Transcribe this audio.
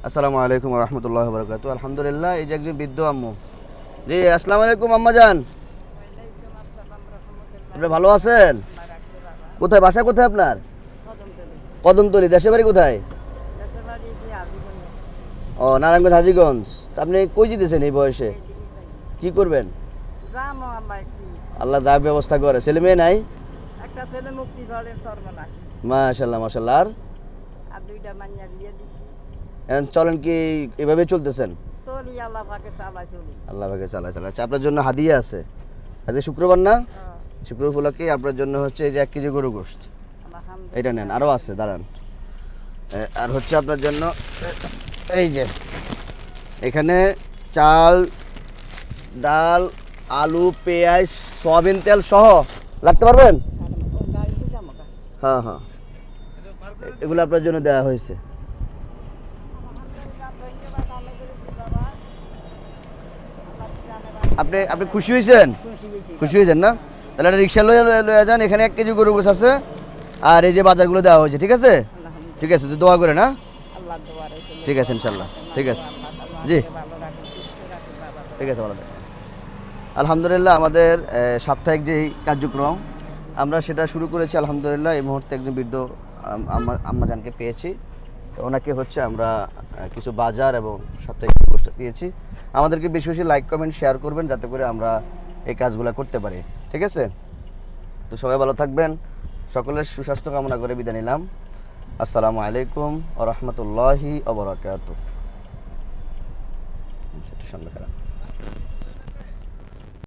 আসসালামু আলাইকুম ওয়া রাহমাতুল্লাহি ওয়া বারাকাতুহু। আলহামদুলিল্লাহ, এই যে একজন বৃদ্ধ আম্মু। জি, আসসালামু আলাইকুম আম্মাজান। আপনি ভালো আছেন? কোথায় বাসা, কোথায় আপনার? কদমতলী। দেশের বাড়ি কোথায়? ও, নারায়ণগঞ্জ হাজীগঞ্জ। তা আপনি কই যেতেছেন এই বয়সে? কি করবেন? আল্লাহ যা ব্যবস্থা করে। ছেলে মেয়ে নাই? একটা ছেলে মুক্তি করে সর্বনাশ মাশাআল্লাহ মাশাআল্লাহ। আর দুইটা মাইয়া বিয়ে দিছি। এখন চলেন কি এভাবে চলতেছেন? চলি আল্লাহ পাকে চালা চলি। আল্লাহ ভাগে চালায় চালায়। আচ্ছা, আপনার জন্য হাদিয়া আছে। আজকে শুক্রবার না? হ্যাঁ, শুক্রবার উপলক্ষে আপনার জন্য হচ্ছে এই যে 1 কেজি গরু গোশত। আলহামদুলিল্লাহ। এটা নেন, আরও আছে, দাঁড়ান। আর হচ্ছে আপনার জন্য এই যে এখানে চাল, ডাল, আলু, পেঁয়াজ, সয়াবিন তেল সহ লাগতে পারবেন? আর গাড়ি দিছে আমাকে। হ্যাঁ হ্যাঁ, এগুলো আপনার জন্য দেওয়া হয়েছে। আলহামদুলিল্লাহ, ধন্যবাদ আল্লাহ করেছি বাবা। আল্লাহ জানে আপনি আপনি খুশি হয়েছেন? খুশি হয়েছি। খুশি হয়েছেন না? তাহলে একটা রিক্সা লয়ে যান, এখানে 1 কেজি গরু গোশ আছে আর এই যে বাজারগুলো দেওয়া হয়েছে, ঠিক আছে? আলহামদুলিল্লাহ, ঠিক আছে, তো দোয়া করে না? আল্লাহ দোয়ারে চলি। ঠিক আছে ইনশাল্লাহ। ঠিক আছে জি, ঠিক আছে, ভালো থাকবেন। আলহামদুলিল্লাহ, আমাদের সাপ্তাহিক যেই কার্যক্রম আমরা সেটা শুরু করেছি। আলহামদুলিল্লাহ, এই মুহূর্তে একজন বৃদ্ধ আম্মাজানকে পেয়েছি। তো ওনাকে হচ্ছে আমরা কিছু বাজার এবং সাপ্তাহিক পোস্টার দিয়েছি। আমাদেরকে বেশি বেশি লাইক কমেন্ট শেয়ার করবেন যাতে করে আমরা এই কাজগুলো করতে পারি, ঠিক আছে? তো সবাই ভালো থাকবেন, সকলের সুস্বাস্থ্য কামনা করে বিদায় নিলাম। আসসালামু আলাইকুম ওয়া রাহমাতুল্লাহি ওয়া বারাকাতুহু। সামনে খারাপ।